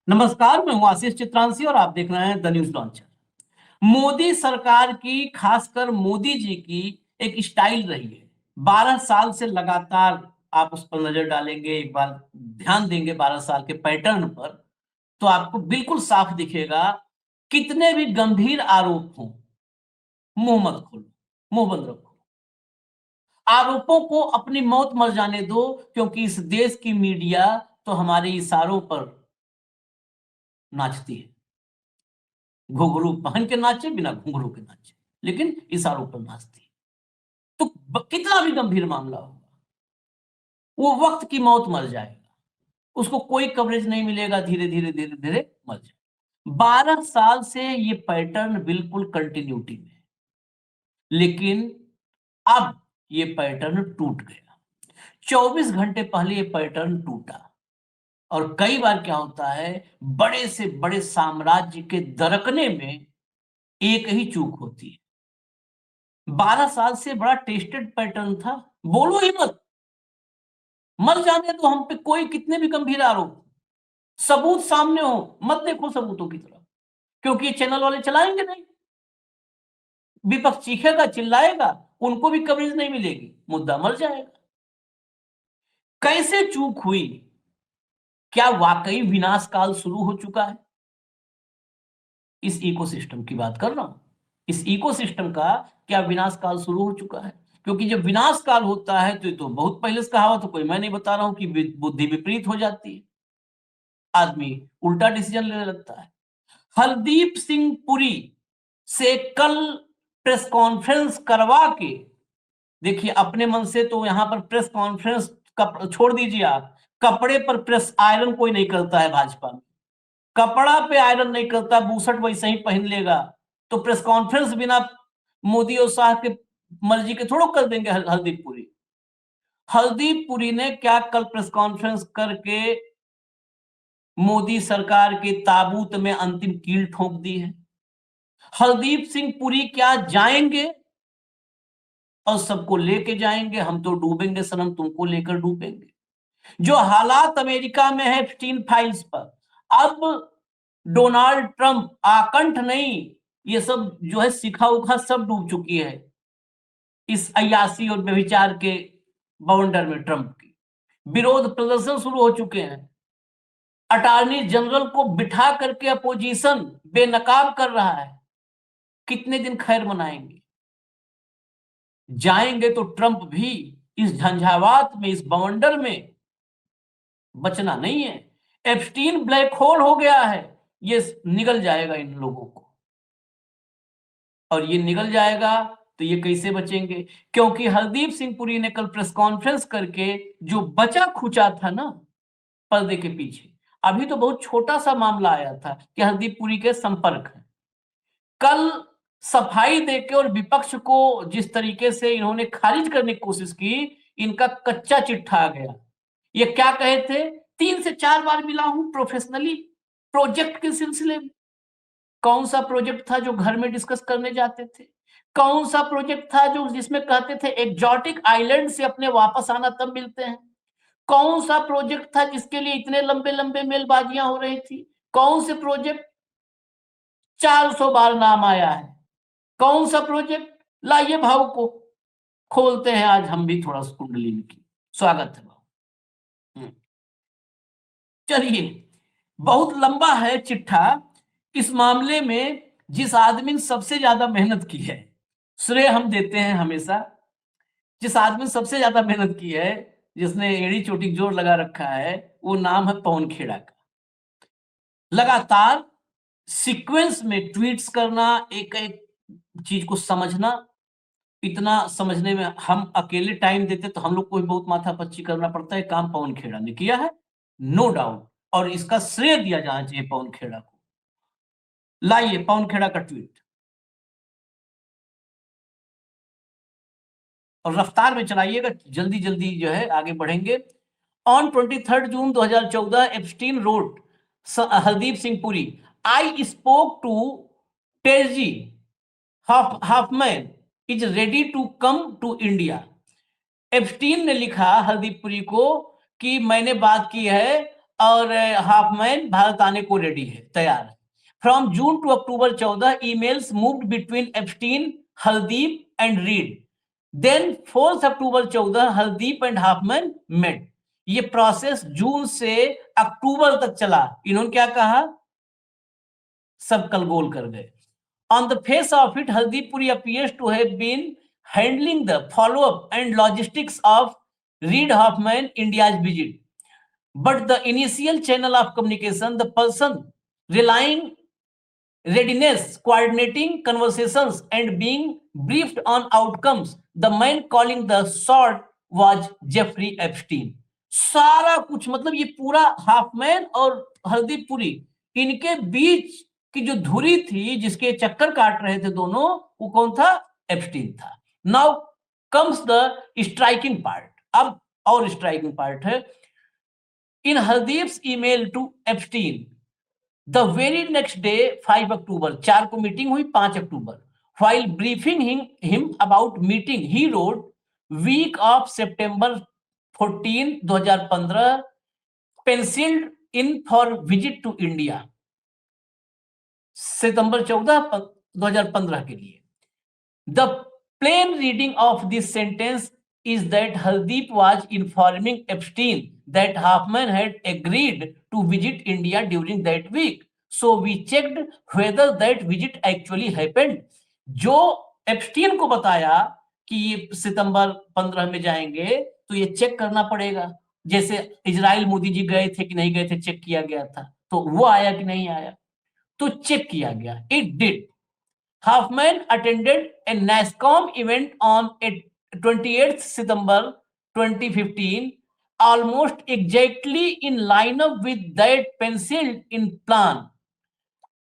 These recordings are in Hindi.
नमस्कार, मैं हूं आशीष चित्रांशी और आप देख रहे हैं द न्यूज लॉन्चर। मोदी सरकार की, खासकर मोदी जी की एक स्टाइल रही है। 12 साल से लगातार आप उस पर नजर डालेंगे, एक बार ध्यान देंगे 12 साल के पैटर्न पर, तो आपको बिल्कुल साफ दिखेगा। कितने भी गंभीर आरोप हों, मुंह मत खोलो, मुंह बंद रखो। आरोपों को अपनी मौत मर जाने दो, क्योंकि इस देश की मीडिया तो हमारे इशारों पर नाचती है। घुंघरू पहन के नाचे, बिना घुंघरू के नाचे, लेकिन इशारों पर नाचती है। तो कितना भी गंभीर मामला होगा, वो वक्त की मौत मर जाएगा, उसको कोई कवरेज नहीं मिलेगा, धीरे धीरे धीरे धीरे मर जाएगा। 12 साल से ये पैटर्न बिल्कुल कंटिन्यूटी में है, लेकिन अब ये पैटर्न टूट गया। 24 घंटे पहले ये पैटर्न टूटा। और कई बार क्या होता है, बड़े से बड़े साम्राज्य के दरकने में एक ही चूक होती है। 12 साल से बड़ा टेस्टेड पैटर्न था। बोलो ही मत, मर जाने दो हम पे कोई कितने भी गंभीर आरोप, सबूत सामने हो, मत देखो सबूतों की तरफ, क्योंकि ये चैनल वाले चलाएंगे नहीं। विपक्ष चीखेगा, चिल्लाएगा, उनको भी कवरेज नहीं मिलेगी, मुद्दा मर जाएगा। कैसे चूक हुई? क्या वाकई विनाश काल शुरू हो चुका है? इस इकोसिस्टम की बात कर रहा हूं। इस इकोसिस्टम का क्या विनाश काल शुरू हो चुका है? क्योंकि जब विनाश काल होता है तो बहुत पहले से कहावत है, कोई मैं नहीं बता रहा हूं, कि बुद्धि विपरीत हो जाती है, आदमी उल्टा डिसीजन लेने लगता है। हरदीप सिंह पुरी से कल प्रेस कॉन्फ्रेंस करवा के, देखिए अपने मन से तो यहां पर प्रेस कॉन्फ्रेंस छोड़ दीजिए, आप कपड़े पर प्रेस आयरन कोई नहीं करता है भाजपा में। कपड़ा पे आयरन नहीं करता, बूसट वैसे ही पहन लेगा। तो प्रेस कॉन्फ्रेंस बिना मोदी और शाह के मर्जी के थोड़ा कर देंगे हरदीप पुरी। हरदीप पुरी ने क्या कल प्रेस कॉन्फ्रेंस करके मोदी सरकार के ताबूत में अंतिम कील ठोक दी है। हरदीप सिंह पुरी क्या जाएंगे और सबको लेके जाएंगे, हम तो डूबेंगे सनम, तुमको लेकर डूबेंगे। जो हालात अमेरिका में है एप्स्टीन फाइल्स पर, अब डोनाल्ड ट्रंप आकंठ नहीं, ये सब जो है सिखा उखा सब डूब चुकी है इस अय्यासी और व्यभिचार के बवंडर में। ट्रंप की विरोध प्रदर्शन शुरू हो चुके हैं। अटॉर्नी जनरल को बिठा करके अपोजिशन बेनकाब कर रहा है। कितने दिन खैर मनाएंगे? जाएंगे तो ट्रंप भी इस झंझावात में, इस बवंडर में बचना नहीं है। एप्स्टीन ब्लैक होल हो गया है, ये निगल जाएगा इन लोगों को, और ये निगल जाएगा तो ये कैसे बचेंगे? क्योंकि हरदीप सिंह पुरी ने कल प्रेस कॉन्फ्रेंस करके जो बचा खुचा था ना पर्दे के पीछे, अभी तो बहुत छोटा सा मामला आया था कि हरदीप पुरी के संपर्क है। कल सफाई देके और विपक्ष को जिस तरीके से इन्होंने खारिज करने की कोशिश की, इनका कच्चा चिट्ठा आ गया। ये क्या कहे थे, 3 से 4 बार मिला हूं प्रोफेशनली प्रोजेक्ट के सिलसिले में। कौन सा प्रोजेक्ट था जो घर में डिस्कस करने जाते थे? कौन सा प्रोजेक्ट था जो जिसमें कहते थे एक्जॉटिक आइलैंड से अपने वापस आना तब मिलते हैं? कौन सा प्रोजेक्ट था जिसके लिए इतने लंबे लंबे मेलबाजियां हो रही थी? कौन से प्रोजेक्ट? 400 बार नाम आया है। कौन सा प्रोजेक्ट? लाइए भाव को खोलते हैं आज हम भी थोड़ा कुंडली की। स्वागत है भाव। चलिए, बहुत लंबा है चिट्ठा। इस मामले में जिस आदमी ने सबसे ज्यादा मेहनत की है, श्रेय हम देते हैं हमेशा। जिस आदमी ने सबसे ज्यादा मेहनत की है, जिसने एड़ी चोटी जोर लगा रखा है, वो नाम है पवन खेड़ा का। लगातार सीक्वेंस में ट्वीट्स करना, एक एक चीज को समझना, इतना समझने में हम अकेले टाइम देते तो हम लोग को भी बहुत माथापच्ची करना पड़ता है। काम पवन खेड़ा ने किया है, नो डाउट, और इसका श्रेय दिया जाना चाहिए पवन खेड़ा को। लाइए पवन खेड़ा का ट्वीट, और रफ्तार में चलाइएगा, जल्दी जल्दी जो है आगे बढ़ेंगे। On 23 June 2014 Epstein wrote Hardeep Singh Puri, I spoke to Terje Hoffman is ready to come to India. Epstein ने लिखा हरदीप पुरी को कि मैंने बात की है और हाफमैन भारत आने को रेडी है, तैयार है। From June to October 14 emails moved between Epstein, Hardeep and Reid. Then 4 October 14 Hardeep and Hoffman met. ये प्रोसेस जून से अक्टूबर तक चला। इन्होंने क्या कहा, सब कल गोल कर गए। On the face of it, Hardip Puri appears to have been handling the follow-up and logistics of Reid Hoffman India's visit. But the initial channel of communication, the person relying readiness, coordinating conversations, and being briefed on outcomes, the man calling the shot was Jeffrey Epstein. सारा कुछ मतलब ये पूरा हाफमैन और हरदीप पुरी, इनके बीच की जो धुरी थी, जिसके चक्कर काट रहे थे दोनों, वो कौन था? एप्स्टीन था। Now comes the striking part. अब और स्ट्राइकिंग पार्ट है। In Hardeep's email to Epstein the very next day 5 October, 4 को मीटिंग हुई, 5 अक्टूबर, while briefing him about meeting, he wrote, week of September 14, 2015, penciled in for visit to India. सितंबर 14, 2015 के लिए। The plain reading of this sentence is that Hardeep was informing Epstein that Hoffman had agreed to visit India during that week. So we checked whether that visit actually happened. जो एप्स्टीन को बताया कि ये सितंबर 15 में जाएंगे, तो ये चेक करना पड़ेगा। जैसे इजराइल मोदी जी गए थे कि नहीं गए थे, चेक किया गया था, तो वो आया कि नहीं आया, तो चेक किया गया। It did. Hoffman attended a NASSCOM event on 28th September 2015, almost exactly in line up with that penciled in plan.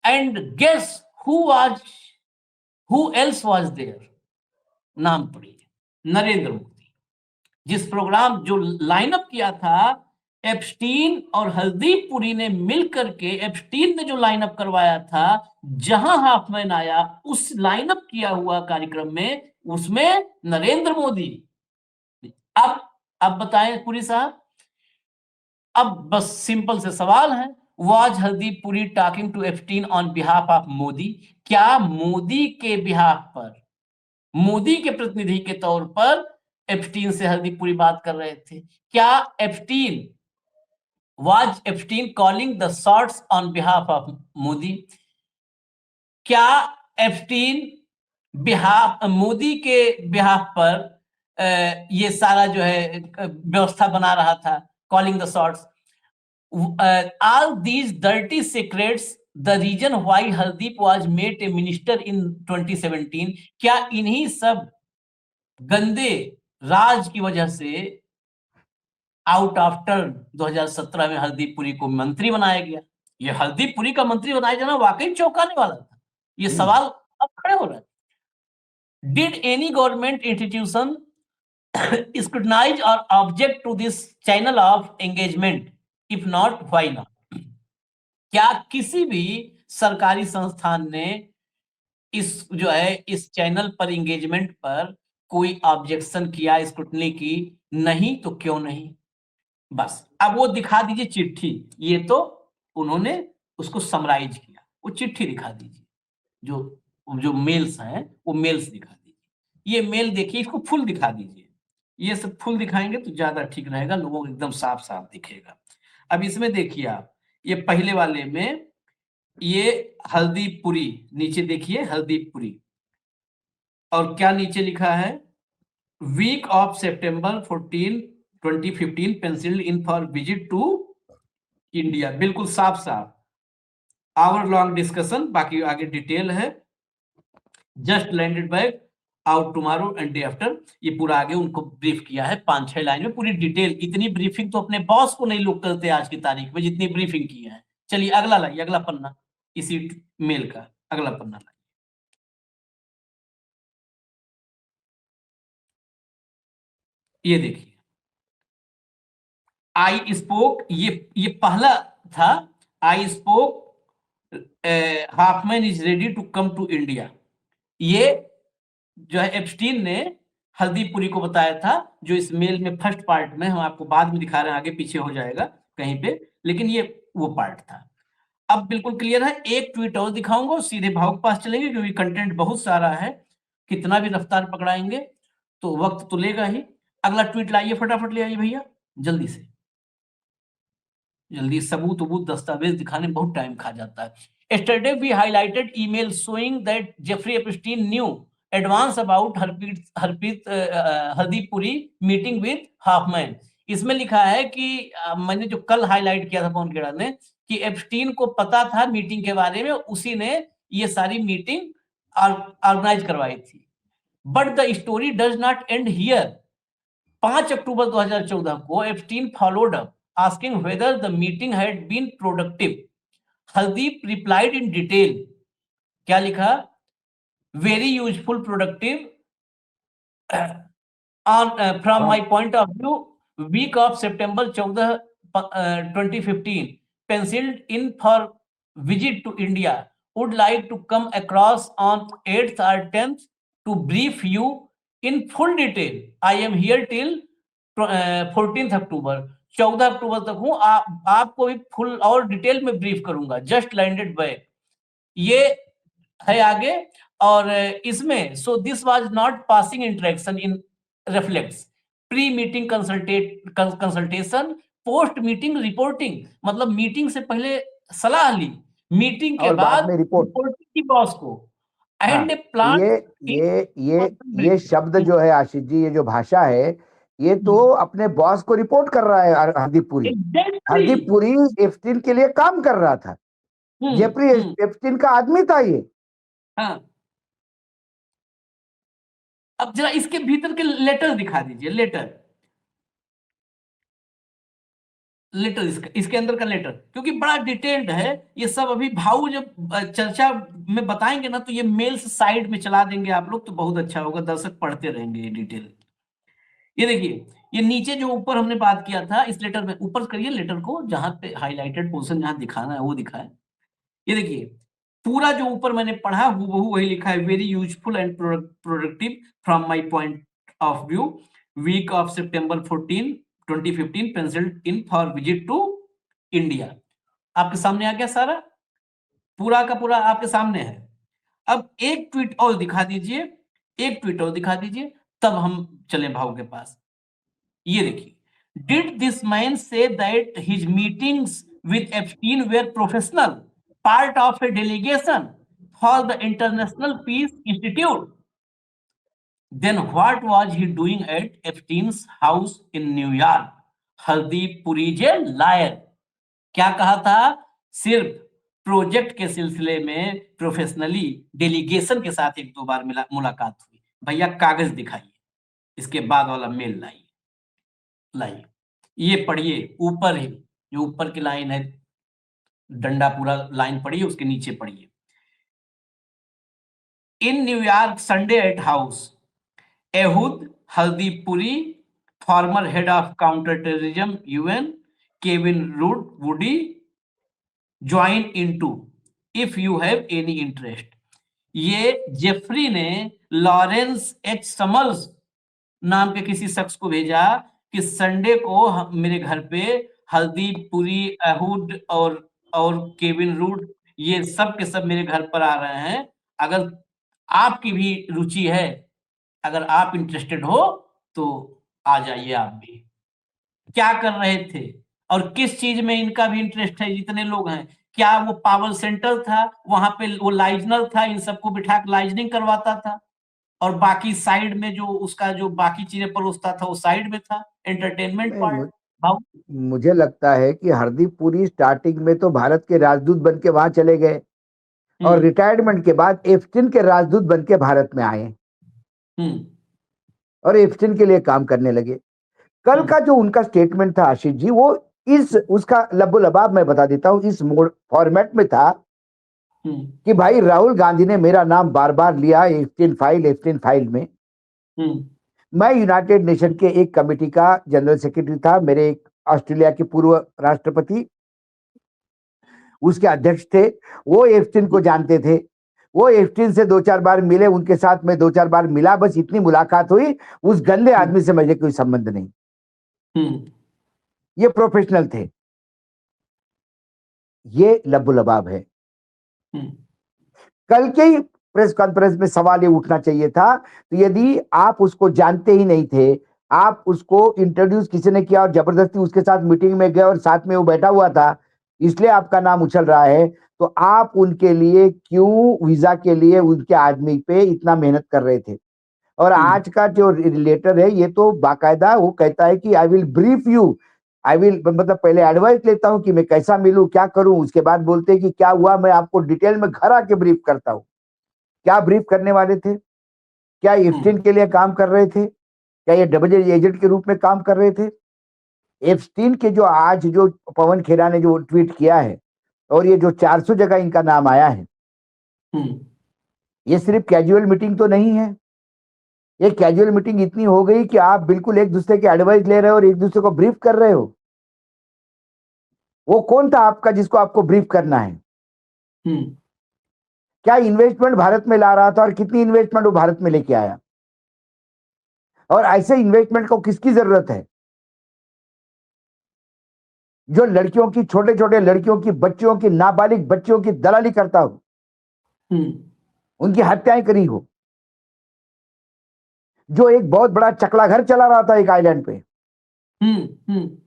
And guess who else was there? नाम पढ़िए, नरेंद्र मोदी। जिस प्रोग्राम जो लाइनअप किया था, एप्स्टीन और हरदीप पुरी ने मिलकर के, एप्स्टीन ने जो लाइनअप करवाया था, जहां हाफमैन आया, उस लाइनअप किया हुआ कार्यक्रम में, उसमें नरेंद्र मोदी। अब बताएं पुरी साहब, अब बस सिंपल से सवाल है, was Hardeep Puri talking to Epstein on behalf of Modi? क्या मोदी के बिहाफ पर, मोदी के प्रतिनिधि के तौर पर एप्स्टीन से हरदीप पुरी बात कर रहे थे? क्या was Epstein calling the shots on behalf of Modi? क्या एप्स्टीन मोदी के बिहाफ पर ये सारा जो है व्यवस्था बना रहा था, calling the shots? All these dirty secrets, the reason why Hardeep was made a minister in 2017, क्या इन्हीं सब गंदे राज की वजह से आउट ऑफ टर्न 2017 में हरदीप पुरी को मंत्री बनाया गया? ये हरदीप पुरी का मंत्री बनाया जाना वाकई चौंकाने वाला था। ये सवाल अब खड़े हो रहे हैं। Did any government institution scrutinise और object to this channel of engagement? If not, why not? क्या किसी भी सरकारी संस्थान ने इस चैनल पर एंगेजमेंट पर कोई ऑब्जेक्शन किया, स्क्रूटनी की? नहीं, तो क्यों नहीं? बस अब वो दिखा दीजिए चिट्ठी। ये तो उन्होंने उसको समराइज किया, वो चिट्ठी दिखा दीजिए। जो मेल्स हैं, वो मेल्स दिखा दीजिए। ये मेल देखिए, इसको फुल दिखा दीजिए। ये सब फुल दिखाएंगे तो ज्यादा ठीक रहेगा, लोगों को एकदम साफ साफ दिखेगा। अब इसमें देखिए आप, ये पहले वाले में ये हरदीप पुरी, नीचे देखिए हरदीप पुरी, और क्या नीचे लिखा है? Week of September 14, 2015 penciled in for visit to India. बिल्कुल साफ साफ, आवर लॉन्ग डिस्कशन, बाकी आगे डिटेल है। Just landed back, out tomorrow and day after, ये पूरा आगे उनको ब्रीफ किया है 5-6 लाइन में, पूरी डिटेल। इतनी ब्रीफिंग तो अपने बॉस को नहीं लोग करते आज की तारीख में, जितनी ब्रीफिंग की है। चलिए अगला लाइए, अगला पन्ना इसी मेल का, अगला पन्ना लाइए। ये देखिए, आई स्पोक, ये पहला था। I spoke, Hoffman is ready to come to India. ये जो है एप्स्टीन ने हरदीप पुरी को बताया था, जो इस मेल में फर्स्ट पार्ट में हम आपको बाद में दिखा रहे हैं, आगे पीछे हो जाएगा कहीं पे। लेकिन ये वो पार्ट था। अब बिल्कुल क्लियर है। एक ट्वीट और दिखाऊंगा, सीधे भाव के पास चलेंगे क्योंकि कंटेंट बहुत सारा है, कितना भी रफ्तार पकड़ाएंगे तो वक्त तो लेगा ही। अगला ट्वीट लाइए, फटाफट ले आइए भैया, जल्दी से जल्दी। सबूत वबूत दस्तावेज दिखाने में बहुत टाइम खा जाता है। Yesterday we highlighted email showing that Jeffrey Epstein knew advance about Hardeep Puri meeting with Hoffman। इसमें लिखा है कि मैंने जो कल हाईलाइट किया था पवन खेड़ा ने कि एप्स्टीन को पता था मीटिंग के बारे में, उसी ने ये सारी मीटिंग ऑर्गेनाइज करवाई थी। But the story does not and here. 5 अक्टूबर 2014 को Epstein followed up asking whether the meeting had been productive. Hardeep replied in detail. क्या लिखा? Very useful, productive. From my point of view, week of September 14, 2015, penciled in for visit to India. Would like to come across on 8th or 10th to brief you in full detail. I am here till 14th October. 14 अक्टूबर तक हूं, आपको भी फुल और डिटेल में ब्रीफ करूंगा। जस्ट लैंडेड बैक, ये है आगे। और इसमें so this was not passing interaction in reflects pre meeting consultation post meeting reporting. मतलब मीटिंग से पहले सलाह ली, मीटिंग के बाद में रिपोर्टिंग की बॉस को। एंड प्लान ये शब्द जो है आशीष जी, ये जो भाषा है, ये तो अपने बॉस को रिपोर्ट कर रहा है। हरदीप पुरी एप्स्टीन के लिए काम कर रहा था। जेफरी एप्स्टीन का आदमी था ये। हाँ। अब जरा इसके भीतर के लेटर दिखा दीजिए। लेटर इसके अंदर का लेटर, क्योंकि बड़ा डिटेल्ड है ये सब। अभी भाऊ जब चर्चा में बताएंगे ना तो ये मेल्स साइड में चला देंगे आप लोग, तो बहुत अच्छा होगा, दर्शक पढ़ते रहेंगे ये डिटेल। ये देखिए, ये नीचे जो ऊपर हमने बात किया था इस लेटर में, ऊपर करिए लेटर को, जहां पे हाईलाइटेड पोर्शन जहां दिखाना है वो दिखाए। ये देखिए पूरा जो ऊपर मैंने पढ़ा हूबहू वही लिखा है। Very useful and productive from my point of view, week of September 14, 2015, pencilled in for visit to India. आपके सामने आ गया सारा, पूरा का पूरा आपके सामने है। अब एक ट्वीट और दिखा दीजिए, तब हम चले भाव के पास। ये देखिए, did this man say that his meetings with Epstein were professional part of a delegation for the International Peace Institute? Then what was he doing at Epstein's house in New York? Hardeep Puri is a liar. क्या कहा था? सिर्फ प्रोजेक्ट के सिलसिले में प्रोफेशनली डेलीगेशन के साथ एक दो बार मुलाकात हुई। भैया कागज दिखाइए, इसके बाद वाला मेल लाइए। ये पढ़िए ऊपर ही, जो ऊपर की लाइन है, डंडा पूरा लाइन पढ़िए, उसके नीचे पढ़िए। In New York Sunday at house, Ehud Hardeep Puri, former head of counter terrorism UN, Kevin Woody, join into if you have any interest. ये जेफरी ने लॉरेंस एच समर्स नाम के किसी शख्स को भेजा कि संडे को मेरे घर पे हरदीप पुरी, अहूद और केविन रूड, ये सब के सब मेरे घर पर आ रहे हैं। अगर आपकी भी रुचि है, अगर आप इंटरेस्टेड हो तो आ जाइए आप भी। क्या कर रहे थे और किस चीज में इनका भी इंटरेस्ट है? जितने लोग हैं, क्या वो पावर सेंटर था, वहां पे वो लाइजनर था, इन सबको बिठा के लाइजनिंग करवाता था, और बाकी साइड में जो उसका जो बाकी चीजें परोसता था वो साइड में था, एंटरटेनमेंट पार्ट। मुझे लगता है कि हरदीप पुरी स्टार्टिंग में तो भारत के राजदूत बन के वहां चले गए और रिटायरमेंट के बाद एप्स्टीन के राजदूत बन के भारत में आए और एप्स्टीन के लिए काम करने लगे। कल का जो उनका स्टेटमेंट था आशीष जी, वो उसका लबो लबाब मैं बता देता हूं, इस फॉर्मेट में था कि भाई राहुल गांधी ने मेरा नाम बार बार लिया एप्स्टीन फाइल में। मैं यूनाइटेड नेशन के एक कमेटी का जनरल सेक्रेटरी था। मेरे एक ऑस्ट्रेलिया के पूर्व राष्ट्रपति उसके अध्यक्ष थे, वो एप्स्टीन को जानते थे। वो एप्स्टीन से 2-4 बार मिले, उनके साथ में 2-4 बार मिला, बस इतनी मुलाकात हुई। उस गंदे आदमी से मुझे कोई संबंध नहीं। ये प्रोफेशनल थे। ये लबोलबाब है। कल के ही प्रेस कॉन्फ्रेंस में सवाल ये उठना चाहिए था, तो यदि आप उसको जानते ही नहीं थे, आप उसको इंट्रोड्यूस किसी ने किया और जबरदस्ती उसके साथ मीटिंग में गए और साथ में वो बैठा हुआ था, इसलिए आपका नाम उछल रहा है, तो आप उनके लिए क्यों वीजा के लिए उनके आदमी पे इतना मेहनत कर रहे थे? और आज का जो लेटर है ये तो बाकायदा वो कहता है कि I will brief you, I will, मतलब पहले एडवाइस लेता हूं कि मैं कैसा मिलूं, क्या करूं, उसके बाद बोलते हैं कि क्या हुआ मैं आपको डिटेल में घर आके ब्रीफ करता हूं। क्या ब्रीफ करने वाले थे? क्या एप्स्टीन के लिए काम कर रहे थे? क्या ये डबल एजेंट के रूप में काम कर रहे थे? एप्स्टीन के जो आज जो पवन खेरा ने जो ट्वीट किया है और ये जो 400 जगह इनका नाम आया है, ये सिर्फ कैजुअल मीटिंग तो नहीं है। ये कैजुअल मीटिंग इतनी हो गई कि आप बिल्कुल एक दूसरे के एडवाइस ले रहे हो और एक दूसरे को ब्रीफ कर रहे हो। वो कौन था आपका जिसको आपको ब्रीफ करना है? क्या इन्वेस्टमेंट भारत में ला रहा था और कितनी इन्वेस्टमेंट वो भारत में लेके आया? और ऐसे इन्वेस्टमेंट को किसकी जरूरत है? जो लड़कियों की, छोटे छोटे लड़कियों की, बच्चियों की, नाबालिग बच्चियों की दलाली करता हो, उनकी हत्याएं करी हो, जो एक बहुत बड़ा चकला घर चला रहा था एक आइलैंड पे,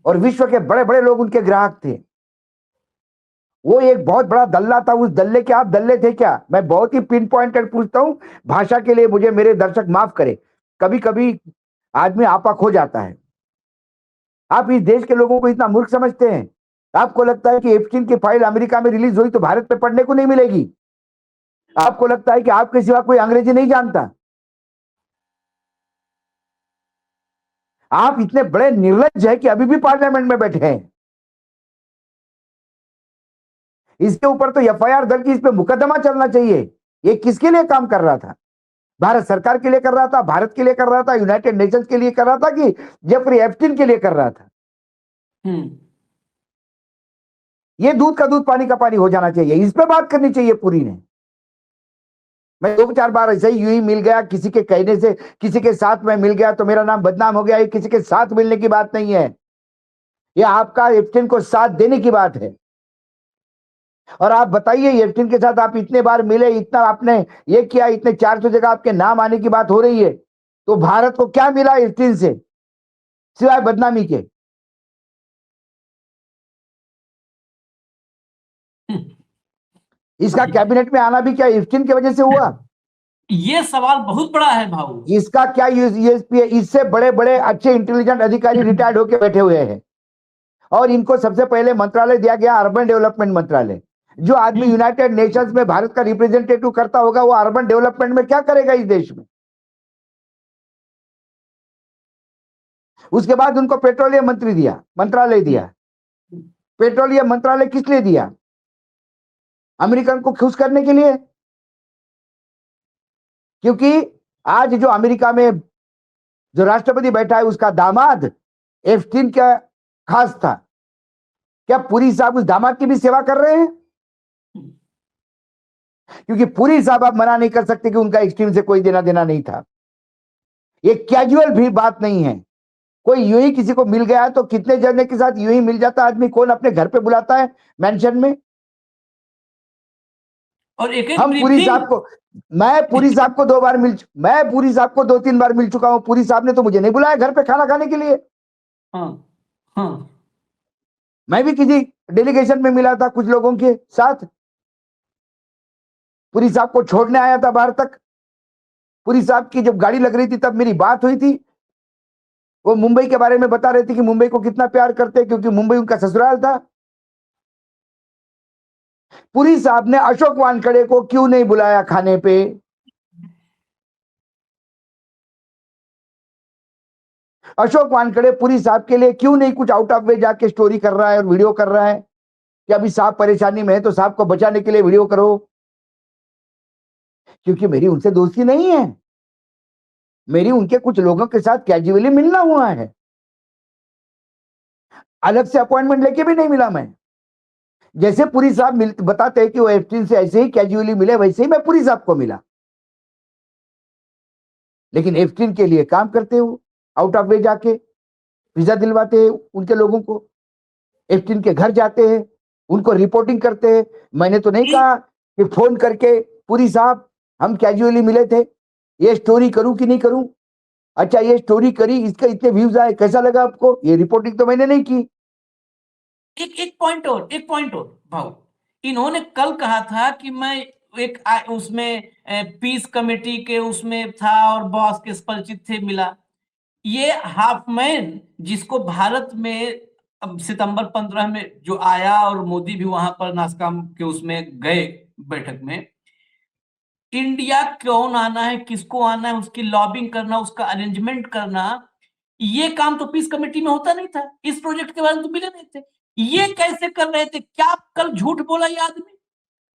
और विश्व के बड़े बड़े लोग उनके ग्राहक थे। वो एक बहुत बड़ा दल्ला था। उस दल्ले के आप दल्ले थे क्या? मैं बहुत ही पिन पॉइंटेड पूछता हूं, भाषा के लिए मुझे मेरे दर्शक माफ करें, कभी कभी आदमी आपा खो जाता है। आप इस देश के लोगों को इतना मूर्ख समझते हैं? आपको लगता है कि एप्स्टीन की फाइल अमेरिका में रिलीज हुई तो भारत में पढ़ने को नहीं मिलेगी? आपको लगता है कि आपके सिवा कोई अंग्रेजी नहीं जानता? आप इतने बड़े निर्लज्ज है कि अभी भी पार्लियामेंट में बैठे हैं। इसके ऊपर तो एफआईआर दर्ज की, इस पे मुकदमा चलना चाहिए। ये किसके लिए काम कर रहा था? भारत सरकार के लिए कर रहा था, भारत के लिए कर रहा था, यूनाइटेड नेशंस के लिए कर रहा था, कि जेफरी एप्स्टीन के लिए कर रहा था? ये दूध का दूध पानी का पानी हो जाना चाहिए। इस पे बात करनी चाहिए पूरी ने। मैं 2-4 बार ऐसे ही यूं ही मिल गया, किसी के कहने से किसी के साथ में मिल गया तो मेरा नाम बदनाम हो गया। ये किसी के साथ मिलने की बात नहीं है, ये आपका एप्स्टीन को साथ देने की बात है। और आप बताइए, एप्स्टीन के साथ आप इतने बार मिले, इतना आपने ये किया, इतने 400 जगह आपके नाम आने की बात हो रही है, तो भारत को क्या मिला एप्स्टीन से सिवाय बदनामी के? इसका कैबिनेट में आना भी क्या एप्स्टीन की वजह से हुआ? ये सवाल बहुत बड़ा है भाऊ। इसका क्या यूएसपी है? इससे बड़े बड़े अच्छे इंटेलिजेंट अधिकारी रिटायर्ड होकर बैठे हुए हैं, और इनको सबसे पहले मंत्रालय दिया गया अर्बन डेवलपमेंट मंत्रालय। जो आदमी यूनाइटेड नेशंस में भारत का रिप्रेजेंटेटिव करता होगा, वो अर्बन डेवलपमेंट में क्या करेगा इस देश में? उसके बाद उनको पेट्रोलियम मंत्री दिया, मंत्रालय दिया। पेट्रोलियम मंत्रालय किस लिए दिया? अमेरिकन को खुश करने के लिए। क्योंकि आज जो अमेरिका में जो राष्ट्रपति बैठा है, उसका दामाद एप्स्टीन का खास था। क्या पुरी साहब उस दामाद की भी सेवा कर रहे हैं? क्योंकि पुरी साहब आप मना नहीं कर सकते कि उनका एप्स्टीन से कोई देना देना नहीं था। ये कैजुअल भी बात नहीं है। कोई यूं ही किसी को मिल गया तो कितने जने के साथ यूं ही मिल जाता आदमी? कौन अपने घर पे बुलाता है मेंशन में? और एक हम पुरी साहब को, मैं पुरी साहब को 2 बार मैं पुरी साहब को 2-3 बार मिल चुका हूं। पुरी साहब ने तो मुझे नहीं बुलाया घर पे खाना खाने के लिए। मैं भी किसी डेलीगेशन में मिला था कुछ लोगों के साथ। पुरी साहब को छोड़ने आया था बाहर तक। पुरी साहब की जब गाड़ी लग रही थी तब मेरी बात हुई थी। वो मुंबई के बारे में बता रहे थे कि मुंबई को कितना प्यार करते हैं, क्योंकि मुंबई उनका ससुराल था। पुरी साहब ने अशोक वानखेड़े को क्यों नहीं बुलाया खाने पे? अशोक वानखेड़े पुरी साहब के लिए क्यों नहीं कुछ आउट ऑफ वे जाके स्टोरी कर रहा है और वीडियो कर रहा है कि अभी साहब परेशानी में है तो साहब को बचाने के लिए वीडियो करो? क्योंकि मेरी उनसे दोस्ती नहीं है। मेरी उनके कुछ लोगों के साथ कैजुअली मिलना हुआ है, अलग से अपॉइंटमेंट लेके भी नहीं मिला मैं। जैसे पुरी साहब बताते हैं कि वो एप्स्टीन से ऐसे ही कैजुअली मिले, वैसे ही मैं पुरी साहब को मिला। लेकिन एप्स्टीन के लिए काम करते हो, आउट ऑफ वे जाके वीजा दिलवाते हैं उनके लोगों को, एप्स्टीन के घर जाते हैं, उनको रिपोर्टिंग करते हैं। मैंने तो नहीं कहा कि फोन करके पुरी साहब हम कैजुअली मिले थे, ये स्टोरी करूं कि नहीं करूं, अच्छा ये स्टोरी करी, इसके इतने व्यूज आए, कैसा लगा आपको, ये रिपोर्टिंग तो मैंने नहीं की। एक पॉइंट और भाव, इन्होंने कल कहा था कि मैं उसमें पीस कमेटी के उसमें था और बॉस के परिचित थे, मिला। ये हाफमैन जिसको भारत में अब सितंबर 15 में जो आया और मोदी भी वहां पर नासकाम के उसमें गए बैठक में, इंडिया कौन आना है, किसको आना है, उसकी लॉबिंग करना, उसका अरेंजमेंट करना, ये काम तो पीस कमेटी में होता नहीं था। इस प्रोजेक्ट के बारे में तो मिले नहीं थे, ये कैसे कर रहे थे? क्या कल झूठ बोला ये आदमी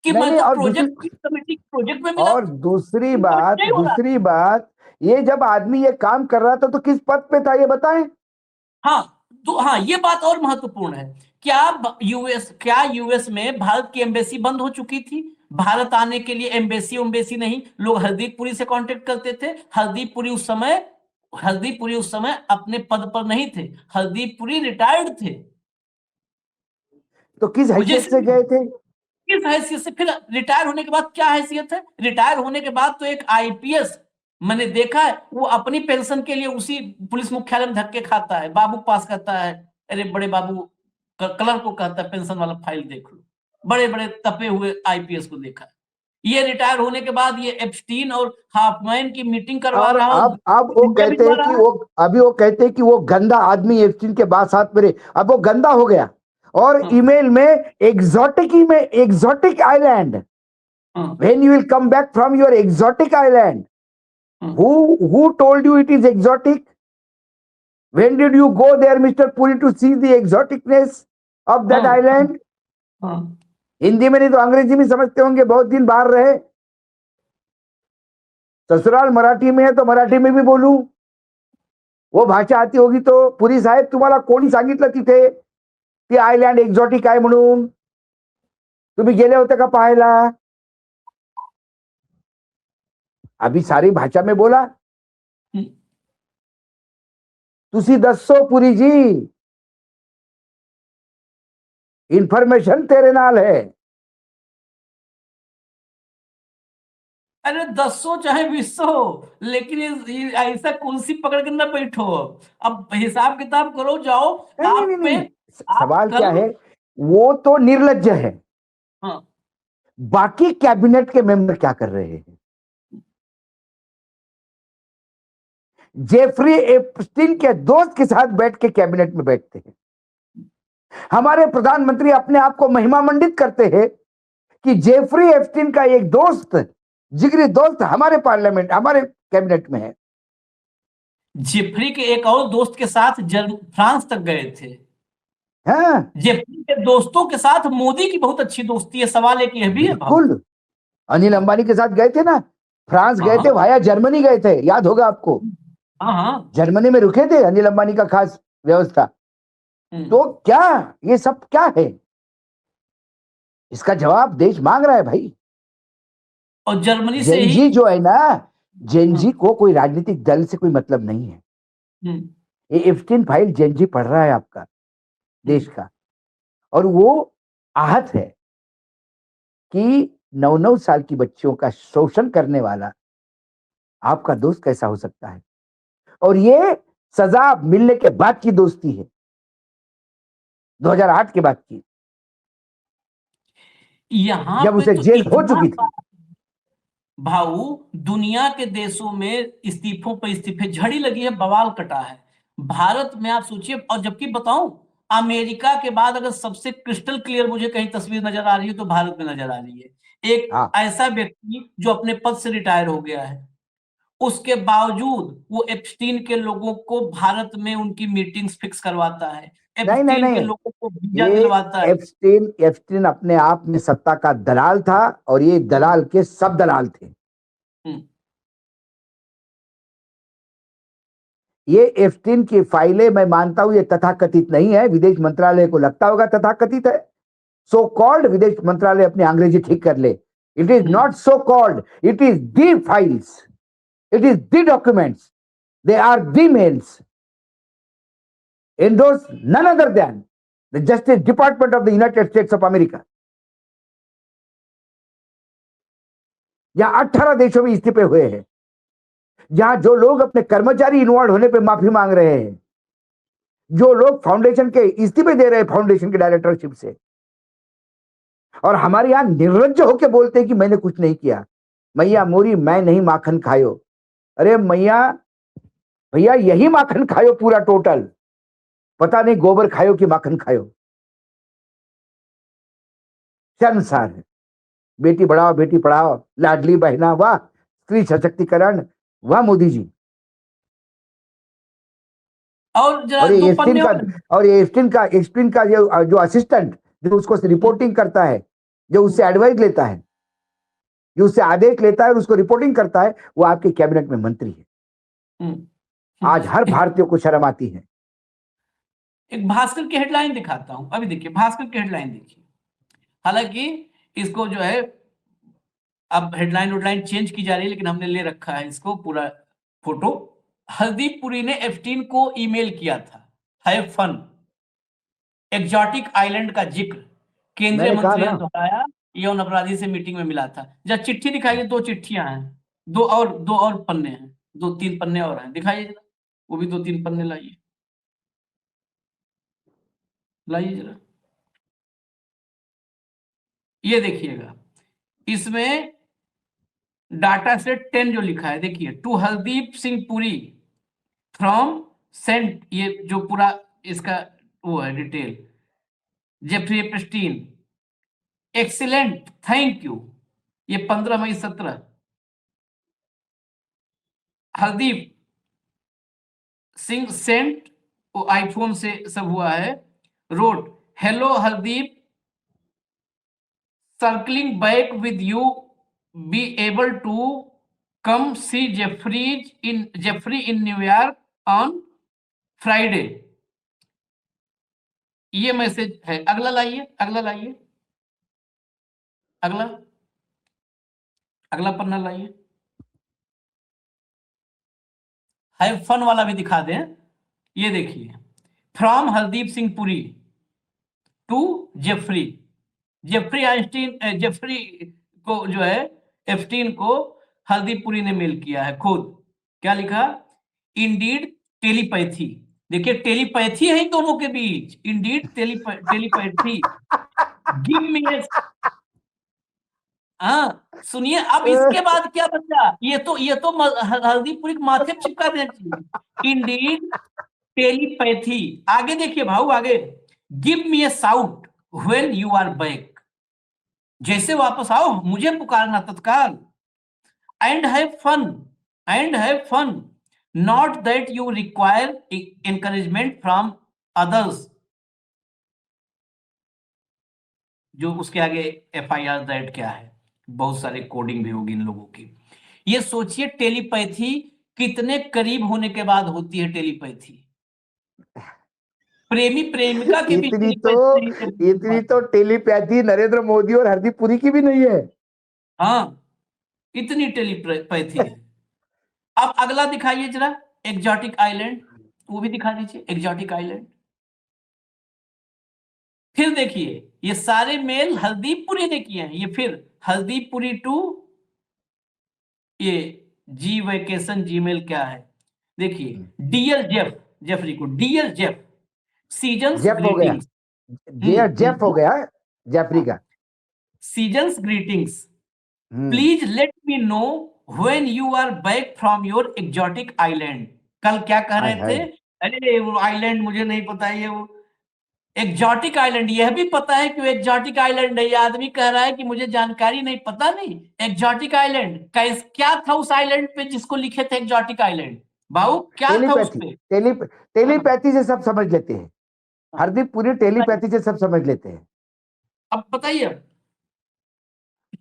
कि नहीं मैं नहीं, तो और प्रोजेक्ट पीस कमेटी के प्रोजेक्ट में मिला और था? दूसरी पीस कमेटी बात नहीं हो रहा। दूसरी बात, ये जब आदमी ये काम कर रहा था तो किस पद पे था ये बताएं। हाँ, तो हाँ, ये बात और महत्वपूर्ण है। क्या यूएस में भारत की एम्बेसी बंद हो चुकी थी? भारत आने के लिए एम्बेसी नहीं, लोग हरदीप पुरी से कांटेक्ट करते थे। हरदीप पुरी उस समय अपने पद पर नहीं थे, हरदीप पुरी रिटायर्ड थे। तो किस मुझे हैसियत से गए थे? किस हैसियत से? फिर रिटायर होने के बाद क्या हैसियत है? रिटायर होने के बाद तो एक आईपीएस, मैंने देखा है, वो अपनी पेंशन के लिए उसी पुलिस मुख्यालय में धक्के खाता है, बाबू पास करता है, अरे बड़े बाबू क्लर्क को कहता है पेंशन वाला फाइल देख लो। बड़े बड़े तपे हुए आईपीएस को देखा है। ये रिटायर होने के बाद ये एप्स्टीन और हाफमैन की मीटिंग करवा और रहा हो, अब वो इंडिया कहते भिजवा हैं कि रहा है। वो अभी वो कहते हैं कि वो गंदा आदमी एप्स्टीन के बाद साथ मेरे, अब वो गंदा हो गया। और हाँ, ईमेल में एग्जॉटिक आइलैंड, हाँ, when you will come back from your exotic island, हाँ, who told you it is exotic? When did you go there, Mr. Puri, to see the exoticness of that हाँ, island? हाँ। हिंदी में नहीं तो अंग्रेजी में समझते होंगे, बहुत दिन बाहर रहे। ससुराल मराठी में है तो मराठी में भी बोलूं, वो भाषा आती होगी तो। पुरी साहेब, तुम्हाला कोणी सांगितलं तिथे ती आयलँड एक्झॉटिक आहे म्हणून? तुम्ही गेले होते का पाहायला? अभी सारी भाषा में बोला। तुसी दसो पुरी जी, इंफॉर्मेशन तेरे नाल है। अरे 10 चाहे 20 लेकिन ऐसा कुर्सी पकड़ के ना बैठो। अब हिसाब किताब करो, जाओ। नहीं नहीं आप नहीं पे नहीं, आप सवाल क्या कल। है, वो तो निर्लज्ज है, हाँ, बाकी कैबिनेट के मेंबर क्या कर रहे हैं? जेफरी एप्स्टीन के दोस्त के साथ बैठ के कैबिनेट में बैठते हैं। हमारे प्रधानमंत्री अपने आप को महिमा मंडित करते हैं कि जेफरी एप्स्टीन का एक दोस्त, जिगरी दोस्त हमारे पार्लियामेंट, हमारे कैबिनेट में है। जेफरी के एक और दोस्त के साथ फ्रांस तक गए थे। हाँ, जेफरी के दोस्तों के साथ मोदी की बहुत अच्छी दोस्ती है। सवाल एक यह भी है भाव। बिल्कुल। अनिल हाँ, अंबानी के साथ गए थे ना, फ्रांस गए थे, हाँ, वाया जर्मनी गए थे, याद होगा आपको। हाँ, हाँ। जर्मनी में रुके थे, अनिल अंबानी का खास व्यवस्था। तो क्या ये सब क्या है? इसका जवाब देश मांग रहा है भाई। और जर्मनी से ही। जेनजी जो है ना, जेनजी हाँ, को कोई राजनीतिक दल से कोई मतलब नहीं है। ये एप्स्टीन फाइल जेनजी पढ़ रहा है आपका देश का, और वो आहत है कि 9-9 साल की बच्चियों का शोषण करने वाला आपका दोस्त कैसा हो सकता है? और ये सजा मिलने के बाद की दोस्ती है, 2008 के बाद की, यहाँ जब पे उसे तो जेल हो इतना चुकी थी। भाऊ, दुनिया के देशों में इस्तीफों पर इस्तीफे झड़ी लगी है, बवाल कटा है। भारत में आप सोचिए, और जबकि बताऊं, अमेरिका के बाद अगर सबसे क्रिस्टल क्लियर मुझे कहीं तस्वीर नजर आ रही है तो भारत में नजर आ रही है। एक हाँ, ऐसा व्यक्ति जो अपने पद से रिटायर हो गया है, उसके बावजूद वो एप्स्टीन के लोगों को भारत में उनकी मीटिंग्स फिक्स करवाता है, नहीं नहीं एप्स्टीन के नहीं, लोगों को वीजा ये दिलवाता है। एप्स्टीन अपने आप में सत्ता का दलाल था, और ये दलाल के सब दलाल थे। हम्म, ये एप्स्टीन की फाइलें मैं मानता हूं ये तथाकथित नहीं है, विदेश मंत्रालय को लगता होगा तथाकथित है। सो कॉल्ड विदेश मंत्रालय अपनी अंग्रेजी ठीक कर ले। It is not so called, it is the files, it is the documents, they are the mails, endorse none other than the Justice Department of the United States of America, जहां 18 देशों में इस्तीफे हुए हैं, जहां जो लोग अपने कर्मचारी इन्वॉल्व होने पे माफी मांग रहे हैं, जो लोग फाउंडेशन के इस्तीफे दे रहे हैं फाउंडेशन के डायरेक्टरशिप से, और हमारे यहां निर्लज्ज होकर बोलते हैं कि मैंने कुछ नहीं किया, मैया मोरी मैं नहीं माखन खायो। अरे मैया भैया यही माखन खायो पूरा टोटल, पता नहीं गोबर खायो कि माखन खायो। शर्मसार है। बेटी बढ़ाओ बेटी पढ़ाओ, लाडली बहना, वाह स्त्री सशक्तिकरण, वाह मोदी जी। और जरा और ये दो एस्टिन पन्ने का, और और ये एस्टिन का जो असिस्टेंट जो उसको रिपोर्टिंग करता है, जो उससे एडवाइस लेता है, जो उससे आदेश लेता है और उसको रिपोर्टिंग करता है, वो आपके कैबिनेट में मंत्री है। आज हर भारतीय को शर्म आती है। एक भास्कर की हेडलाइन दिखाता हूं, अभी देखिए भास्कर की हेडलाइन देखिए। हालांकि इसको जो है अब हेडलाइन चेंज की जा रही है, लेकिन हमने ले रखा है इसको पूरा फोटो। हरदीप पुरी ने एफ्टीन को ईमेल किया था, हैव फन, एक्जॉटिक आइलैंड का जिक्र केंद्रीय मैंने कहा मंत्री ने ना, दोहराया, यौन अपराधी से मीटिंग में मिला था। जब चिट्ठी दिखाइए, दो चिट्ठियां हैं, दो और पन्ने हैं, 2-3 पन्ने और हैं, दिखाइए जरा, वो भी 2-3 पन्ने लाइए, लाइए जरा, ये देखिएगा, इसमें डाटा सेट 10 जो लिखा है, देखिए, to Hardeep Singh Puri from sent, ये जो पूरा इसका वो है detail, Jeffrey Epstein, excellent, thank you, ये 15 मई 17, हरदीप सिंह सेंट, वो आईफोन से सब हुआ है, road, hello Hardeep, circling back with you, be able to come see Jeffrey in New York on Friday. ये मैसेज है। अगला लाइए, अगला लाइए, अगला अगला पन्ना लाइए, हैव फन वाला भी दिखा दें। ये देखिए, from Hardeep Singh Puri to Jeffrey, Jeffrey को जो है एफ्टीन को हरदीप पुरी ने मेल किया है खुद। क्या लिखा? इंडीड टेलीपैथी, देखिए टेलीपैथी है इन दोनों के बीच, इंडीड टेलीपैथी, गिव मी ए, हाँ सुनिए, अब इसके बाद क्या बचा, ये तो हरदीप पुरी माथे पे चिपका देना चाहिए, इंडीड टेलीपैथी। आगे देखिए भाऊ, आगे, give me a shout when you are back, जैसे वापस आओ मुझे पुकारना तत्काल, and have fun, not that you require encouragement from others, जो उसके आगे FIR दैट क्या है, बहुत सारे कोडिंग भी होगी इन लोगों की। ये सोचिए टेलीपैथी कितने करीब होने के बाद होती है टेलीपैथी, प्रेमी प्रेमिका के बीच इतनी तो टेलीपैथी नहीं हो इतनी पाती। तो टेलीपैथी नरेंद्र मोदी और हरदीप पुरी की भी नहीं है। हाँ, इतनी टेलीपैथी है। अब अगला दिखाइए जरा, एक्जॉटिक आइलैंड, वो भी दिखा दीजिए, एक्जॉटिक आइलैंड। फिर देखिए, ये सारे मेल हरदीप पुरी ने किए हैं, ये फिर हरदीप पुरी टू ये जी वेकेशन जीमेल क्या है, देखिए, डियर जेफ, जेफरी को, डियर जेफ, सीजन्स जेफ हो गया, ग्रीटिंग्स, जेफ हो गया जेफरी का। Seasons greetings, hmm, please let me know when you are back from your exotic island. कल क्या कह हाय रहे थे, हाय। अरे वो आइलैंड मुझे नहीं पता है, ये वो एक्जॉटिक आइलैंड, यह भी पता है कि वो एक्जॉटिक आइलैंड है, ये आदमी कह रहा है कि मुझे जानकारी नहीं, पता नहीं एक्जॉटिक आइलैंड क्या था उस आइलैंड पे जिसको लिखे थे एक्जॉटिक आइलैंड, भाऊ क्या था उस टेलीपैथी, पे? हाँ, टेलीपैथी से सब समझ लेते हैं, हाँ, हरदीप पुरी बताइए। टेलीपैथी से सब समझ लेते हैं। अब बताइए,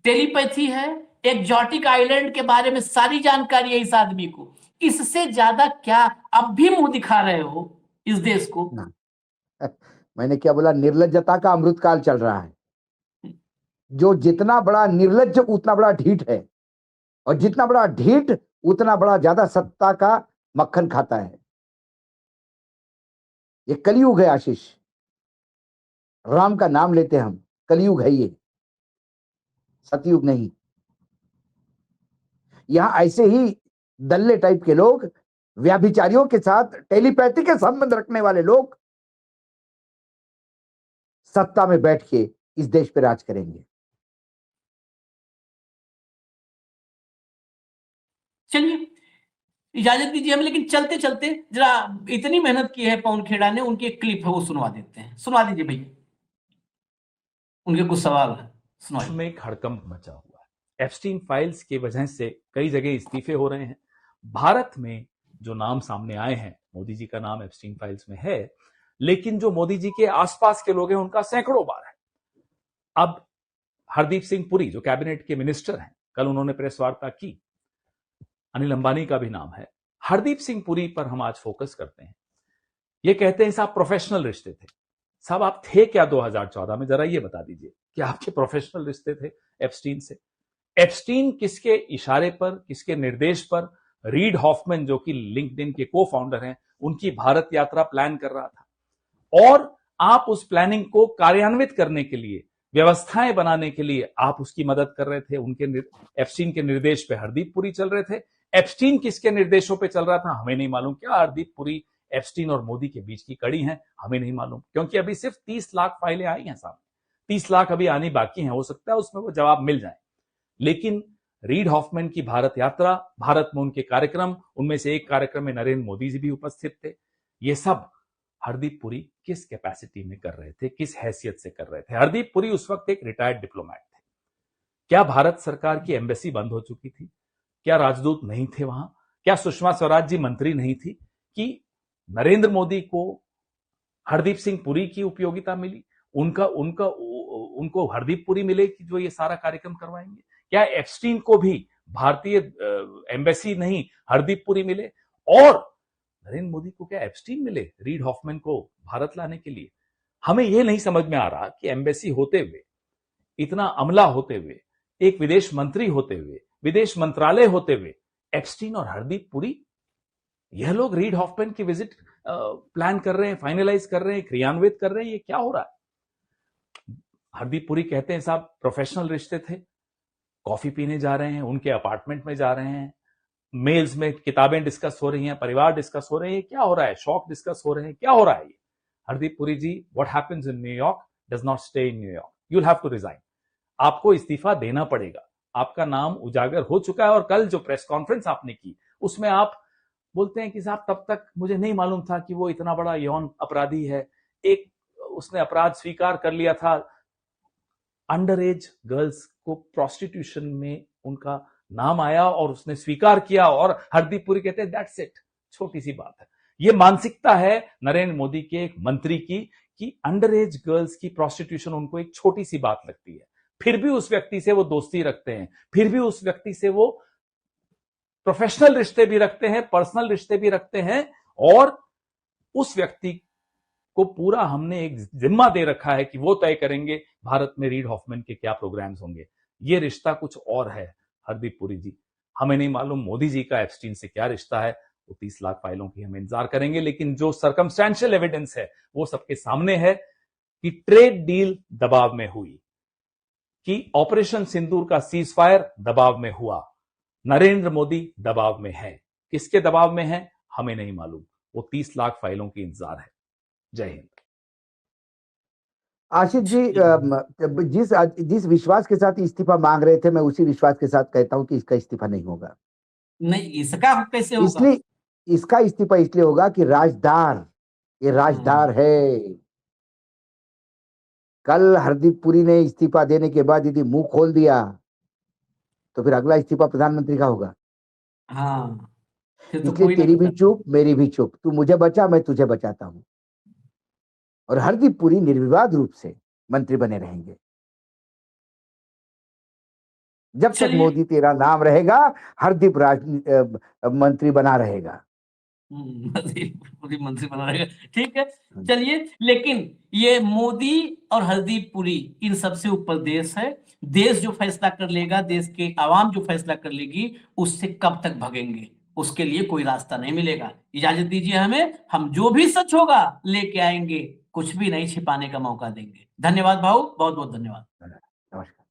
टेलीपैथी है, एक्जॉटिक आइलैंड के बारे में सारी जानकारी है इस आदमी को, इससे ज्यादा क्या अब भी मुंह दिखा रहे हो इस देश को? मैंने क्या बोला, निर्लज्जता का अमृतकाल चल रहा है। जो जितना बड़ा निर्लज्ज उतना बड़ा ढीठ है, और जितना बड़ा ढीठ उतना बड़ा ज्यादा सत्ता का मक्खन खाता है। ये कलयुग है आशीष। राम का नाम लेते हम, कलयुग है ये, सतयुग नहीं। यहां ऐसे ही दल्ले टाइप के लोग, व्याभिचारियों के साथ टेलीपैथी के संबंध रखने वाले लोग सत्ता में बैठ के इस देश पे राज करेंगे। चलिए इजाजत दीजिए हमें, लेकिन चलते चलते जरा इतनी मेहनत की है पवन खेड़ा ने, उनकी एक क्लिप है वो सुनवा देते हैं, सुनवा दीजिए भैया, उनके कुछ सवाल है, सुनवाइए। में एक हड़कंप मचा हुआ है। एप्स्टीन फाइल्स की वजह से कई जगह इस्तीफे हो रहे हैं। भारत में जो नाम सामने आए हैं, मोदी जी का नाम एप्स्टीन फाइल्स में है, लेकिन जो मोदी जी के आसपास के लोग हैं उनका सैकड़ों बार है। अब हरदीप सिंह पुरी जो कैबिनेट के मिनिस्टर हैं, कल उन्होंने प्रेस वार्ता की, अनिल अंबानी का भी नाम है। हरदीप सिंह पुरी पर हम आज फोकस करते हैं। ये कहते हैं साहब प्रोफेशनल रिश्ते थे। साहब आप थे क्या 2014 में, जरा ये बता दीजिए कि आपके प्रोफेशनल रिश्ते थे एप्स्टीन से? एप्स्टीन किसके इशारे पर, किसके निर्देश पर रीड हॉफमैन जो कि लिंक्डइन के को फाउंडर हैं, उनकी भारत यात्रा प्लान कर रहा था? और आप उस प्लानिंग को कार्यान्वित करने के लिए, व्यवस्थाएं बनाने के लिए आप उसकी मदद कर रहे थे। उनके एप्स्टीन के निर्देश पे हरदीप पुरी चल रहे थे। एप्स्टीन किसके निर्देशों पे चल रहा था हमें नहीं मालूम। क्या हरदीप पुरी एप्स्टीन और मोदी के बीच की कड़ी है? हमें नहीं मालूम, क्योंकि अभी सिर्फ 30 लाख फाइलें आई हैं सामने। 30 लाख अभी आनी बाकी हैं, हो सकता है उसमें वो जवाब मिल जाए। लेकिन रीड हॉफमैन की भारत यात्रा, भारत में उनके कार्यक्रम, उनमें से एक कार्यक्रम में नरेंद्र मोदी जी भी उपस्थित थे, ये सब हरदीप पुरी किस कैपेसिटी में कर रहे थे, किस हैसियत से कर रहे थे? हरदीप पुरी उस वक्त एक रिटायर्ड डिप्लोमैट थे। क्या भारत सरकार की एम्बेसी बंद हो चुकी थी? क्या राजदूत नहीं थे वहां? क्या सुषमा स्वराज जी मंत्री नहीं थी कि नरेंद्र मोदी को हरदीप सिंह पुरी की उपयोगिता मिली? उनको हरदीप पुरी मिले कि जो ये सारा कार्यक्रम करवाएंगे? क्या एप्स्टीन को भी भारतीय एम्बेसी नहीं, हरदीप पुरी मिले? और नरेंद्र मोदी को क्या एप्स्टीन मिले रीड हॉफमैन को भारत लाने के लिए? हमें यह नहीं समझ में आ रहा कि एम्बेसी होते हुए, इतना अमला होते हुए, एक विदेश मंत्री होते हुए, विदेश मंत्रालय होते हुए, एप्स्टीन और हरदीप पुरी, यह लोग रीड हॉफमैन की विजिट प्लान कर रहे हैं, फाइनलाइज कर रहे हैं, क्रियान्वित कर रहे हैं। ये क्या हो रहा है? हरदीप पुरी कहते हैं साहब प्रोफेशनल रिश्ते थे, कॉफी पीने जा रहे हैं, उनके अपार्टमेंट में जा रहे हैं, मेल्स में किताबें डिस्कस हो रही हैं, परिवार डिस्कस हो रहे हैं। क्या हो रहा है? शौक डिस्कस हो रहे हैं। क्या हो रहा है ये? Hardeep Puri ji, what happens in New York does not stay in New York, you will have to resign. आपको इस्तीफा देना पड़ेगा। आपका नाम उजागर हो चुका है। और कल जो प्रेस कॉन्फ्रेंस आपने की, उसमें आप बोलते हैं कि साहब तब तक मुझे नहीं मालूम था कि वो इतना बड़ा यौन अपराधी है। एक उसने अपराध स्वीकार कर लिया था, अंडर एज गर्ल्स को प्रोस्टिट्यूशन में उनका नाम आया और उसने स्वीकार किया। और हरदीप पुरी कहते हैं दैट्स इट, छोटी सी बात है। ये मानसिकता है नरेंद्र मोदी के एक मंत्री की कि अंडर एज गर्ल्स की प्रोस्टिट्यूशन उनको एक छोटी सी बात लगती है। फिर भी उस व्यक्ति से वो दोस्ती रखते हैं, फिर भी उस व्यक्ति से वो प्रोफेशनल रिश्ते भी रखते हैं, पर्सनल रिश्ते भी रखते हैं। और उस व्यक्ति को पूरा हमने एक जिम्मा दे रखा है कि वो तय करेंगे भारत में रीड हॉफमैन के क्या प्रोग्राम्स होंगे। ये रिश्ता कुछ और है हरदीप पुरी जी। हमें नहीं मालूम मोदी जी का एप्स्टीन से क्या रिश्ता है। वो 30 लाख फाइलों की हम इंतजार करेंगे, लेकिन जो सर्कमस्टेंशियल एविडेंस है वो सबके सामने है कि ट्रेड डील दबाव में हुई, कि ऑपरेशन सिंदूर का सीज फायर दबाव में हुआ, नरेंद्र मोदी दबाव में है। किसके दबाव में है हमें नहीं मालूम। वो 30 लाख फाइलों की इंतजार है। जय हिंद। आशीष जी, जिस विश्वास के साथ इस्तीफा मांग रहे थे, मैं उसी विश्वास के साथ कहता हूं कि इसका इस्तीफा नहीं होगा। नहीं, इसका कैसे होगा? इसलिए इसका इस्तीफा इसलिए होगा कि राजदार, ये राजदार है। कल हरदीप पुरी ने इस्तीफा देने के बाद यदि मुंह खोल दिया तो फिर अगला इस्तीफा प्रधानमंत्री का होगा। हाँ, फिर तो इसलिए कोई तेरी भी नहीं चुप, मेरी भी चुप। तू मुझे बचा, मैं तुझे बचाता हूं। और हरदीप पुरी निर्विवाद रूप से मंत्री बने रहेंगे। जब तक चलिए। मोदी तेरा नाम रहेगा, हरदीप मंत्री बना रहेगा। मंत्री बना रहेगा, ठीक है। चलिए, लेकिन ये मोदी और हरदीप पुरी इन सबसे ऊपर देश है। देश जो फैसला कर लेगा, देश के आवाम जो फैसला कर लेगी, उससे कब तक भगेंगे? उसके लिए कोई रास्ता नहीं मिलेगा। इजाजत दीजिए हमें, हम जो भी सच होगा लेके आएंगे, कुछ भी नहीं छिपाने का मौका देंगे। धन्यवाद भाऊ, बहुत बहुत धन्यवाद। नमस्कार।